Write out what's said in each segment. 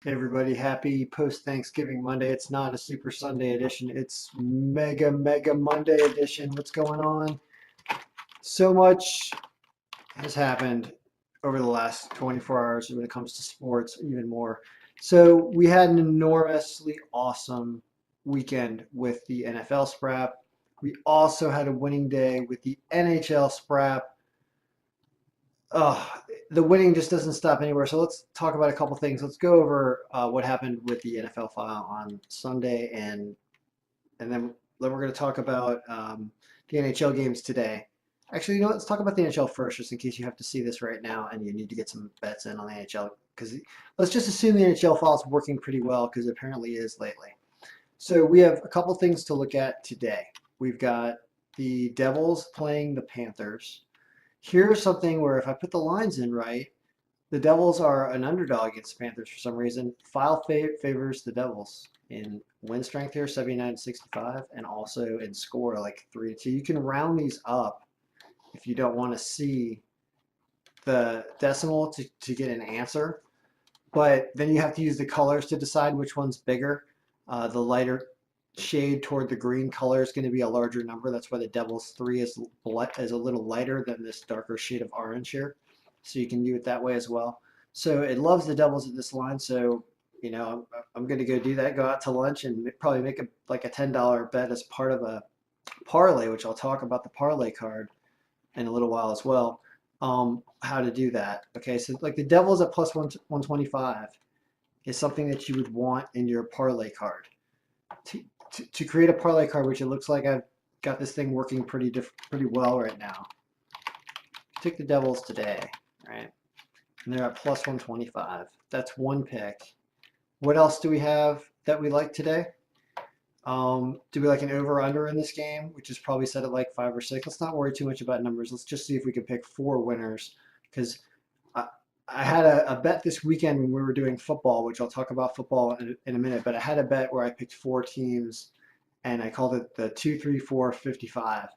Hey everybody, happy post-Thanksgiving Monday. It's not a Super Sunday edition, it's Mega Monday edition. What's going on? So much has happened over the last 24 hours when it comes to sports, even more. So we had an enormously awesome weekend with the NFL Sprap. We also had a winning day with the NHL Sprap. Oh, the winning just doesn't stop anywhere. So let's talk about a couple things. Let's go over what happened with the NFL file on Sunday, and then we're going to talk about the NHL games today. Actually, let's talk about the NHL first, just in case you have to see this right now and you need to get some bets in on the NHL. Because let's just assume the NHL file is working pretty well, because it apparently is lately. So we have a couple things to look at today. We've got the Devils playing the Panthers. Here's something where if I put the lines in right, the Devils are an underdog against the Panthers for some reason. File favors the Devils in win strength here, 79-65, and also in score like 3-2. You can round these up if you don't want to see the decimal to get an answer, but then you have to use the colors to decide which one's bigger. The lighter shade toward the green color is going to be a larger number. That's why the Devils 3 is a little lighter than this darker shade of orange here. So you can do it that way as well. So it loves the Devils at this line. So, I'm going to go do that, go out to lunch and probably make like a $10 bet as part of a parlay, which I'll talk about the parlay card in a little while as well. How to do that. Okay, so like the Devils at plus 125 is something that you would want in your parlay card. To create a parlay card, which it looks like I've got this thing working pretty well right now. Take the Devils today, right? And they're at plus 125. That's one pick. What else do we have that we like today? Do we like an over under in this game, which is probably set at like 5 or 6? Let's not worry too much about numbers. Let's just see if we can pick four winners, because I, I had a bet this weekend when we were doing football, which I'll talk about football in a minute. But I had a bet where I picked four teams, and I called it the 2, 3, 4, 55,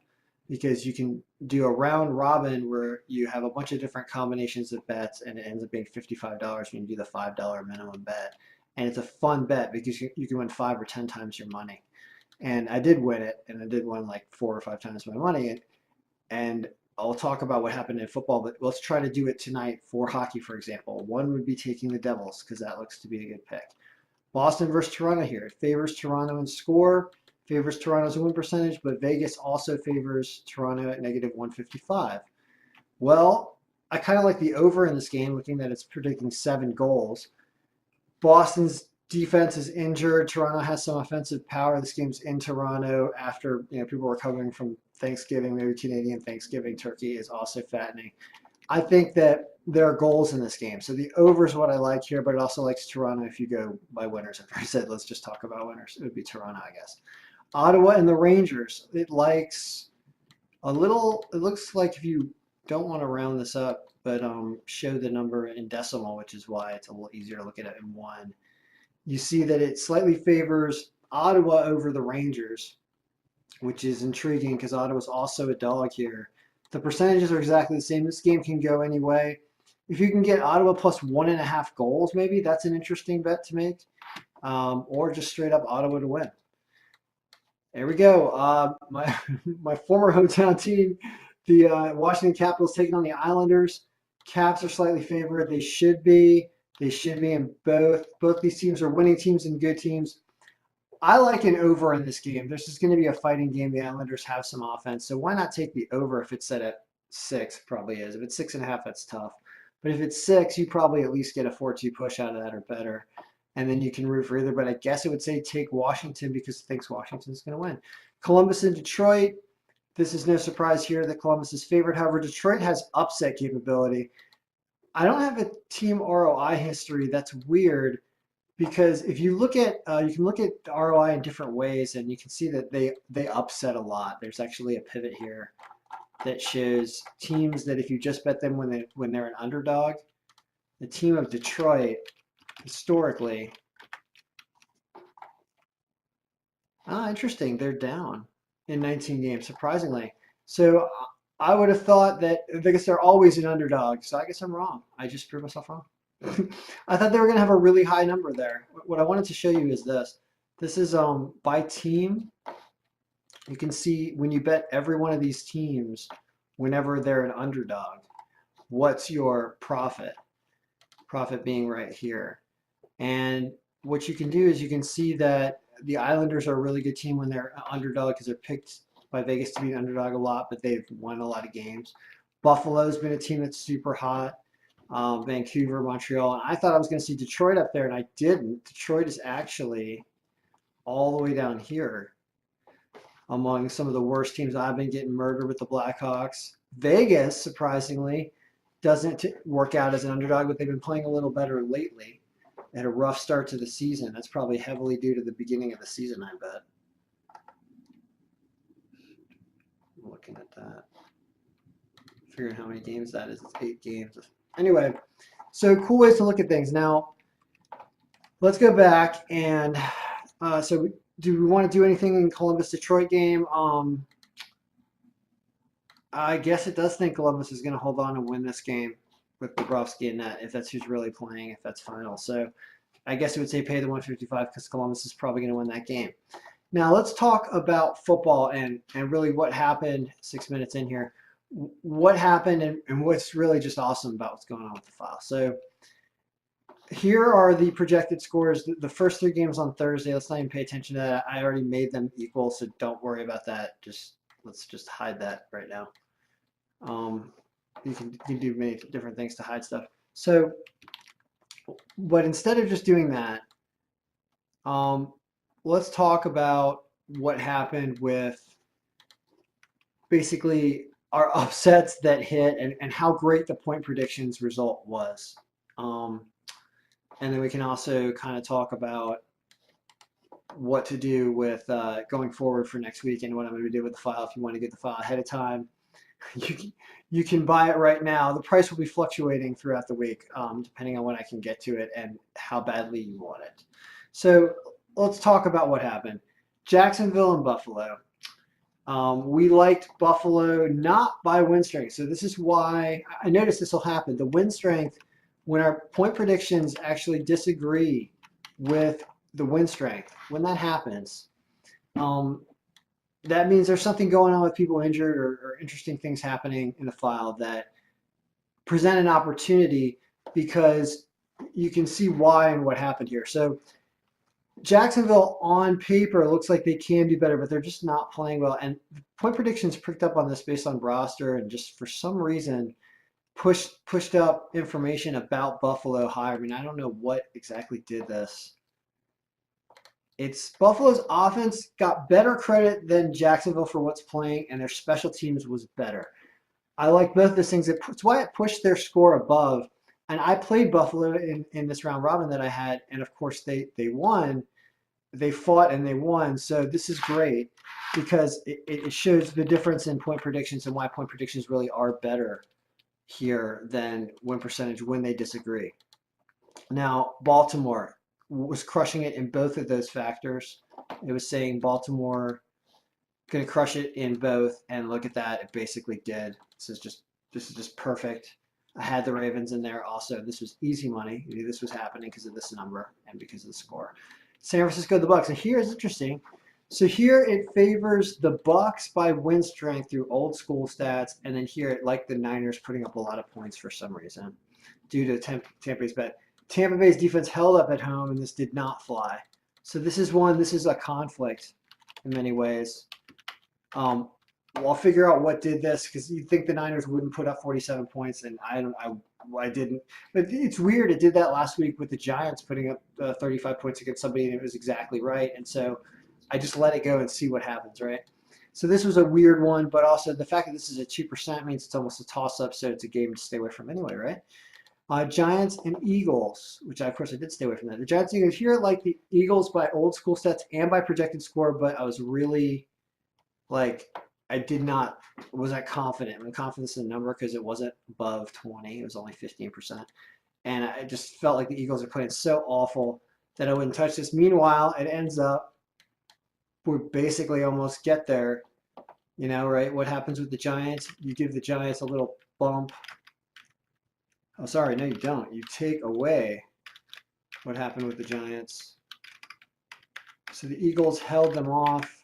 because you can do a round robin where you have a bunch of different combinations of bets, and it ends up being $55 when you do the $5 minimum bet. And it's a fun bet because you can win 5 or 10 times your money. And I did win it, and I did win like 4 or 5 times my money. And I'll talk about what happened in football, but let's try to do it tonight for hockey, for example. One would be taking the Devils because that looks to be a good pick. Boston versus Toronto here. It favors Toronto in score, favors Toronto's win percentage, but Vegas also favors Toronto at negative 155. Well, I kind of like the over in this game, looking that it's predicting 7 goals. Boston's defense is injured. Toronto has some offensive power. This game's in Toronto after people recovering from Thanksgiving, maybe Canadian Thanksgiving. Turkey is also fattening. I think that there are goals in this game. So the over is what I like here, but it also likes Toronto if you go by winners. If I said let's just talk about winners, it would be Toronto, I guess. Ottawa and the Rangers. It likes a little, it looks like if you don't want to round this up, but show the number in decimal, which is why it's a little easier to look at it in one. You see that it slightly favors Ottawa over the Rangers, which is intriguing because Ottawa's also a dog here. The percentages are exactly the same. This game can go any way. If you can get Ottawa plus 1.5 goals, maybe that's an interesting bet to make, or just straight up Ottawa to win. There we go. My my former hometown team, the Washington Capitals, taking on the Islanders. Caps are slightly favored. They should be. They should be in both. Both these teams are winning teams and good teams. I like an over in this game. This is going to be a fighting game. The Islanders have some offense, so why not take the over if it's set at 6? Probably is. If it's 6.5, that's tough. But if it's 6, you probably at least get a 4-2 push out of that or better, and then you can root for either. But I guess it would say take Washington because it thinks Washington's going to win. Columbus and Detroit. This is no surprise here that Columbus is favored. However, Detroit has upset capability. I don't have a team ROI history. That's weird because if you look at you can look at the ROI in different ways, and you can see that they upset a lot. There's actually a pivot here that shows teams that if you just bet them when they're an underdog, the team of Detroit historically. Interesting. They're down in 19 games, surprisingly. So I would have thought that I guess they're always an underdog. So I guess I'm wrong. I just proved myself wrong. I thought they were going to have a really high number there. What I wanted to show you is this. This is by team. You can see when you bet every one of these teams, whenever they're an underdog, what's your profit? Profit being right here. And what you can do is you can see that the Islanders are a really good team when they're an underdog because they're picked by Vegas to be an underdog a lot, but they've won a lot of games. Buffalo's been a team that's super hot. Vancouver, Montreal, and I thought I was going to see Detroit up there, and I didn't. Detroit is actually all the way down here among some of the worst teams. I've been getting murdered with the Blackhawks. Vegas, surprisingly, doesn't work out as an underdog, but they've been playing a little better lately. They had a rough start to the season. That's probably heavily due to the beginning of the season, I bet. I'm looking at that. Figuring how many games that is. It's 8 games. Anyway, so cool ways to look at things. Now, let's go back and so do we want to do anything in Columbus-Detroit game? I guess it does think Columbus is going to hold on and win this game with Bobrovsky in net, if that's who's really playing, if that's final. So I guess it would say pay the 155 because Columbus is probably going to win that game. Now let's talk about football and really what happened 6 minutes in here. What happened and what's really just awesome about what's going on with the file. So here are the projected scores. The first 3 games on Thursday. Let's not even pay attention to that. I already made them equal, so don't worry about that. Let's just hide that right now. You can do many different things to hide stuff. So, but instead of just doing that, let's talk about what happened with basically our upsets that hit and how great the point predictions result was. And then we can also kind of talk about what to do with going forward for next week and what I'm going to do with the file. If you want to get the file ahead of time, you can buy it right now. The price will be fluctuating throughout the week, depending on when I can get to it and how badly you want it. So let's talk about what happened. Jacksonville and Buffalo. We liked Buffalo not by win strength. So this is why I noticed this will happen. The win strength, when our point predictions actually disagree with the win strength, when that happens, that means there's something going on with people injured or interesting things happening in the file that present an opportunity because you can see why and what happened here. So Jacksonville on paper looks like they can do better, but they're just not playing well. And point predictions picked up on this based on roster and just for some reason pushed up information about Buffalo higher. I mean, I don't know what exactly did this. It's Buffalo's offense got better credit than Jacksonville for what's playing, and their special teams was better. I like both those things. It's why it pushed their score above. And I played Buffalo in this round robin that I had, and of course they won. They fought and they won. So this is great because it shows the difference in point predictions and why point predictions really are better here than win percentage when they disagree. Now, Baltimore was crushing it in both of those factors. It was saying Baltimore going to crush it in both, and look at that, it basically did. This is just perfect. I had the Ravens in there also. This was easy money. I knew this was happening because of this number and because of the score. San Francisco, the Bucks. And here is interesting. So here it favors the Bucks by win strength through old school stats, and then here it like the Niners putting up a lot of points for some reason due to Tampa Bay's bet. Tampa Bay's defense held up at home, and this did not fly. So this is a conflict in many ways. Well, I'll figure out what did this because you'd think the Niners wouldn't put up 47 points, and I didn't. But it's weird. It did that last week with the Giants putting up 35 points against somebody, and it was exactly right. And so I just let it go and see what happens, right? So this was a weird one, but also the fact that this is at 2% means it's almost a toss-up, so it's a game to stay away from anyway, right? Giants and Eagles, which of course I did stay away from that. The Giants and Eagles here, like the Eagles by old school stats and by projected score, but I was really wasn't confident. I'm confident in the number because it wasn't above 20. It was only 15%. And I just felt like the Eagles are playing so awful that I wouldn't touch this. Meanwhile, it ends up we basically almost get there. You know, right? What happens with the Giants? You give the Giants a little bump. Oh, sorry, no, you don't. You take away what happened with the Giants. So the Eagles held them off.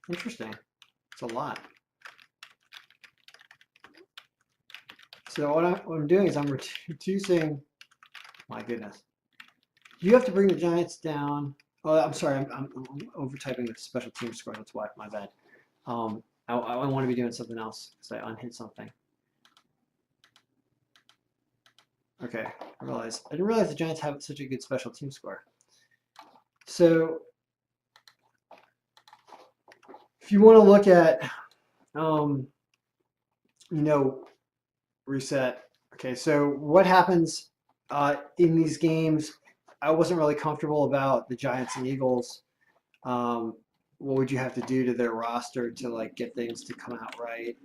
Interesting. It's a lot. So what I'm doing is I'm reducing. My goodness. You have to bring the Giants down. Oh, I'm sorry. I'm over typing the special team score. That's why. My bad. I want to be doing something else because I unhit something. Okay, I didn't realize the Giants have such a good special team score. So if you want to look at, um, you know, reset. Okay, so what happens in these games? I wasn't really comfortable about the Giants and Eagles. Um, what would you have to do to their roster to like get things to come out right?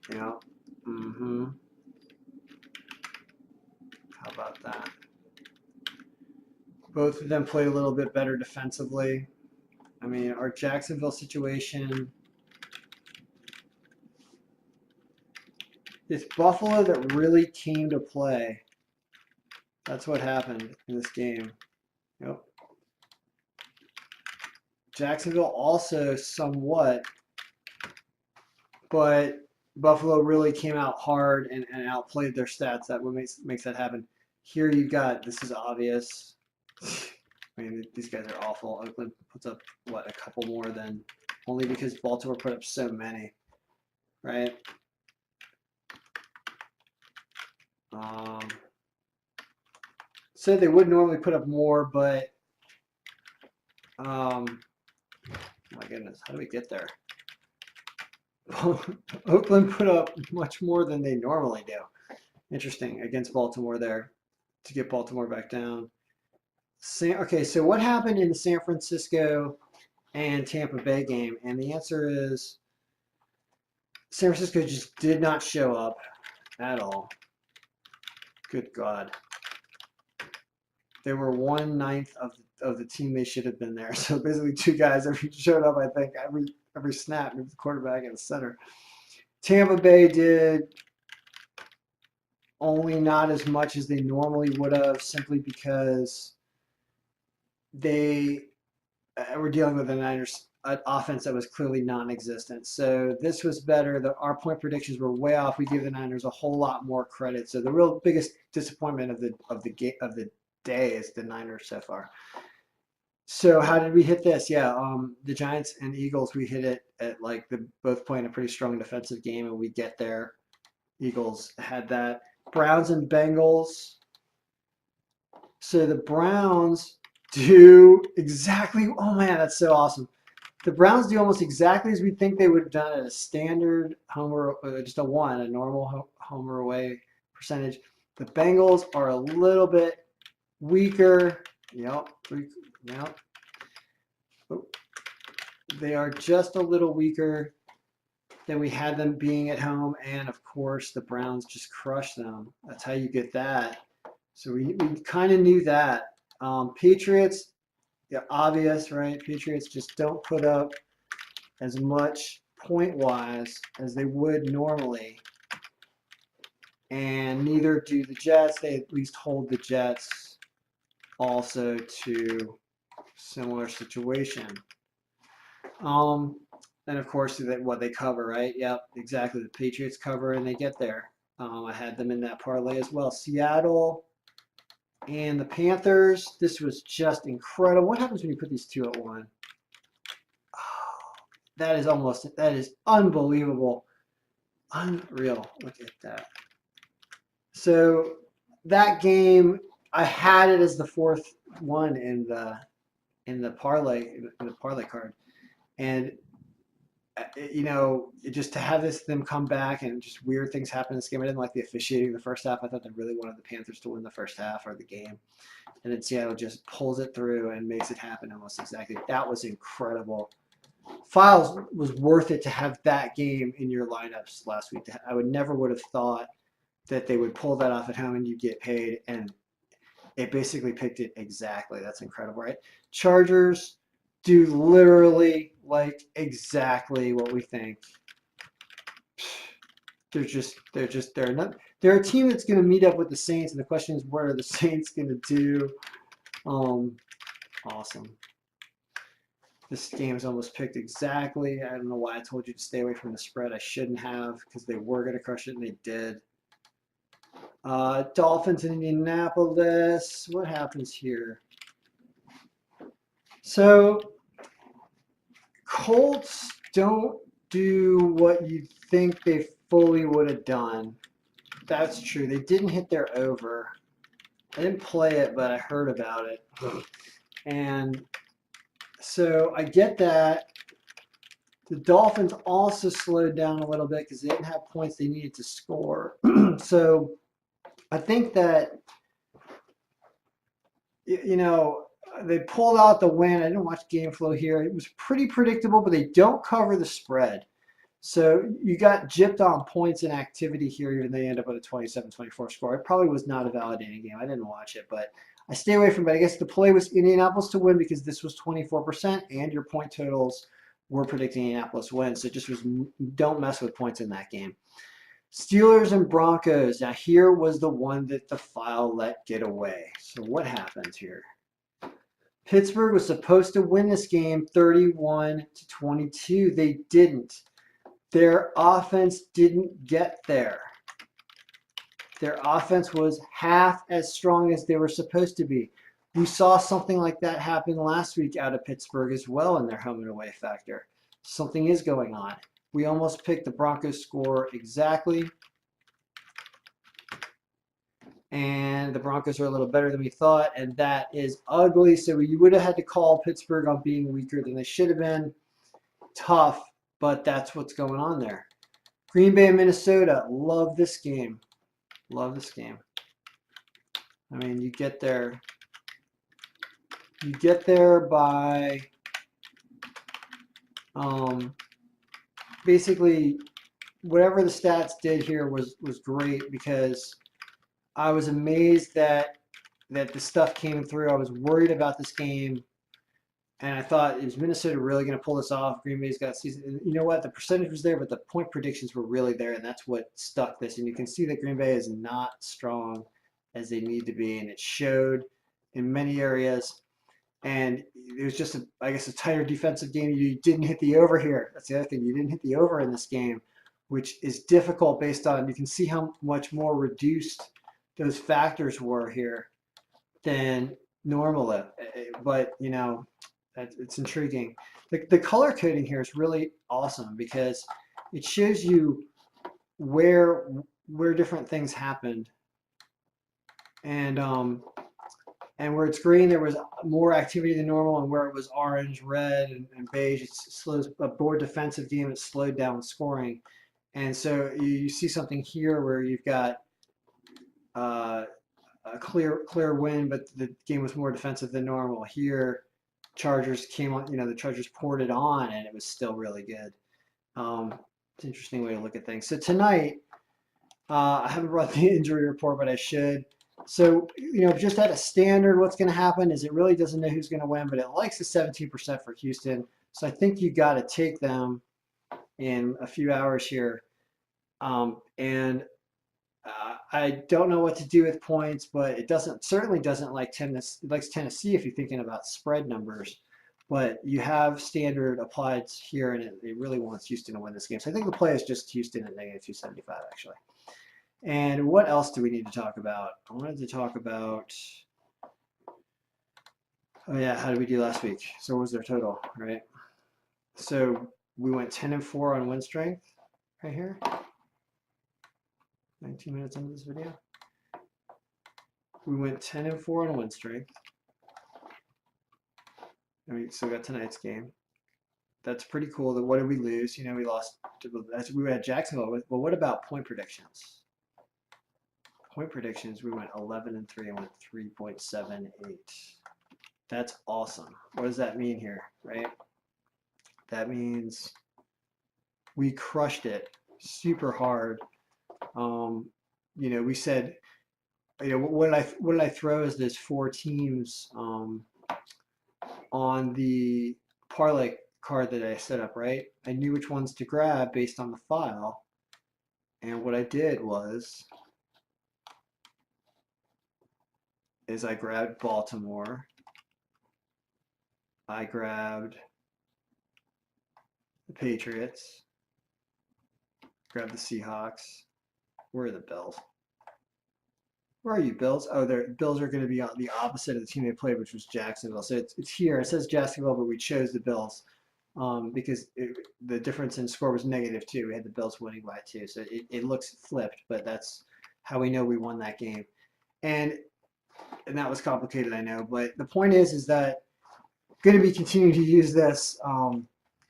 You know, mm-hmm. How about that? Both of them played a little bit better defensively. I mean, our Jacksonville situation, it's Buffalo that really came to play. That's what happened in this game. Yep. Jacksonville also somewhat, but Buffalo really came out hard and outplayed their stats. That what makes that happen. Here you got, this is obvious. I mean, these guys are awful. Oakland puts up, what, a couple more than, only because Baltimore put up so many, right? Um, said they would normally put up more, but my goodness, how do we get there? Oakland put up much more than they normally do. Interesting against Baltimore there to get Baltimore back down. Okay, so what happened in the San Francisco and Tampa Bay game? And the answer is San Francisco just did not show up at all. Good God. They were 1/9 of the team they should have been there. So basically, two guys every showed up. I think every snap, the quarterback and the center. Tampa Bay did only not as much as they normally would have, simply because they were dealing with the Niners offense that was clearly non-existent. So this was better. Our point predictions were way off. We give the Niners a whole lot more credit. So the real biggest disappointment of the day is the Niners so far. So how did we hit this? Yeah, the Giants and Eagles, we hit it at like the both playing a pretty strong defensive game, and we get there. Eagles had that. Browns and Bengals. So the Browns do exactly. Oh man, that's so awesome. The Browns do almost exactly as we think they would have done at a standard homer, just a normal homer away percentage. The Bengals are a little bit weaker. Yep. Yep. Oh, they are just a little weaker than we had them being at home. And of course, the Browns just crushed them. That's how you get that. So we kind of knew that. Patriots, yeah, obvious, right? Patriots just don't put up as much point-wise as they would normally. And neither do the Jets. They at least hold the Jets also to similar situation. And of course, they cover, right? Yep, exactly. The Patriots cover and they get there. I had them in that parlay as well. Seattle and the Panthers. This was just incredible. What happens when you put these two at one? Oh, that is unbelievable. Unreal. Look at that. So that game, I had it as the fourth one in the parlay card, and just to have them come back and just weird things happen in this game. I didn't like the officiating in the first half. I thought they really wanted the Panthers to win the first half or the game, and then Seattle just pulls it through and makes it happen almost exactly. That was incredible. Files was worth it to have that game in your lineups last week. I would have thought that they would pull that off at home and you get paid, and it basically picked it exactly. That's incredible, right? Chargers do literally like exactly what we think. they're not they're a team that's going to meet up with the Saints, and the question is, what are the Saints going to do? Um, awesome. This game is almost picked exactly. I don't know why I told you to stay away from the spread. I shouldn't have, because they were going to crush it and they did. Dolphins in Indianapolis. What happens here? So Colts don't do what you'd think they fully would have done. That's true. They didn't hit their over. I didn't play it, but I heard about it. And so I get that. The Dolphins also slowed down a little bit because they didn't have points they needed to score. So I think that, you know, they pulled out the win. I didn't watch game flow here. It was pretty predictable, but they don't cover the spread. So you got gypped on points and activity here, even though they end up with a 27-24 score. It probably was not a validating game. I didn't watch it, but I stay away from it. I guess the play was Indianapolis to win because this was 24%, and your point totals were predicting Indianapolis win. So it just was, don't mess with points in that game. Steelers and Broncos. Now here was the one that the file let get away. So what happens here? Pittsburgh was supposed to win this game 31-22. They didn't. Their offense didn't get there. Their offense was half as strong as they were supposed to be. We saw something like that happen last week out of Pittsburgh as well in their home and away factor. Something is going on. We almost picked the Broncos score exactly. And the Broncos are a little better than we thought, and that is ugly. So you would have had to call Pittsburgh on being weaker than they should have been. Tough, but that's what's going on there. Green Bay and Minnesota. Love this game. Love this game. I mean, you get there by basically whatever the stats did here was great, because I was amazed that the stuff came through. I was worried about this game, and I thought, is Minnesota really going to pull this off? Green Bay's got season. And you know what? The percentage was there, but the point predictions were really there, and that's what stuck this. And you can see that Green Bay is not strong as they need to be, and it showed in many areas. And it was just, I guess, a tighter defensive game. You didn't hit the over here. That's the other thing. You didn't hit the over in this game, which is difficult based on, you can see how much more reduced those factors were here than normal. But, you know, it's intriguing. The color coding here is really awesome because it shows you where different things happened. And where it's green, there was more activity than normal, and where it was orange, red, and beige, it's a more defensive game. It slowed down scoring. And so you see something here where you've got a clear win, but the game was more defensive than normal. Here, Chargers came on, the Chargers poured it on, and it was still really good. It's an interesting way to look at things. So tonight, I haven't brought the injury report, but I should. So, just at a standard, what's going to happen is it really doesn't know who's going to win, but it likes the 17% for Houston. So I think you got to take them in a few hours here. And I don't know what to do with points, but it certainly doesn't like Tennessee. It likes Tennessee if you're thinking about spread numbers. But you have standard applied here, and it really wants Houston to win this game. So I think the play is just Houston at -275, actually. And what else do we need to talk about? I wanted to talk about, oh yeah, how did we do last week? So what was their total, right? So we went 10-4 on win strength right here. 19 minutes into this video. We went 10-4 on win strength. And we still got tonight's game. That's pretty cool. What did we lose? We lost. We were at Jacksonville. Well, what about point predictions? Point predictions, we went 11-3 and went 3.78. That's awesome. What does that mean here, right? That means we crushed it super hard. We said, what did I throw as those 4 teams on the parlay card that I set up, right? I knew which ones to grab based on the file. And what I did is I grabbed Baltimore. I grabbed the Patriots. Grabbed the Seahawks. Where are the Bills? Where are you, Bills? Oh, the Bills are going to be on the opposite of the team they played, which was Jacksonville. So it's here. It says Jacksonville, but we chose the Bills because the difference in score was -2. We had the Bills winning by 2. So it looks flipped, but that's how we know we won that game. And that was complicated, I know. But the point is that going to be continuing to use this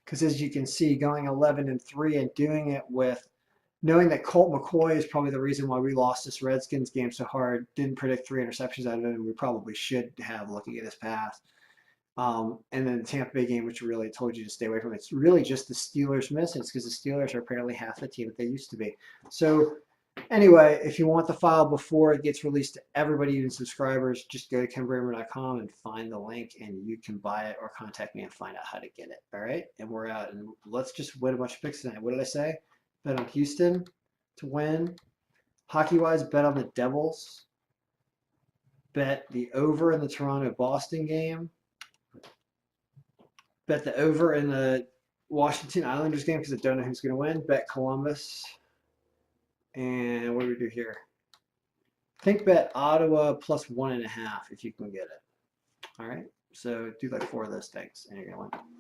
because as you can see, going 11-3 and doing it with knowing that Colt McCoy is probably the reason why we lost this Redskins game so hard, didn't predict 3 interceptions out of it, and we probably should have looking at his past. And then the Tampa Bay game, which really told you to stay away from. It's really just the Steelers miss. It's because the Steelers are apparently half the team that they used to be. So anyway, if you want the file before it gets released to everybody, even subscribers, just go to kenbramer.com and find the link, and you can buy it or contact me and find out how to get it. All right, and we're out. And let's just win a bunch of picks tonight. What did I say? Bet on Houston to win. Hockey-wise, bet on the Devils. Bet the over in the Toronto-Boston game. Bet the over in the Washington Islanders game because I don't know who's going to win. Bet Columbus. And what do we do here? I think bet Ottawa plus 1.5 if you can get it. All right. So do like 4 of those things and you're going to win.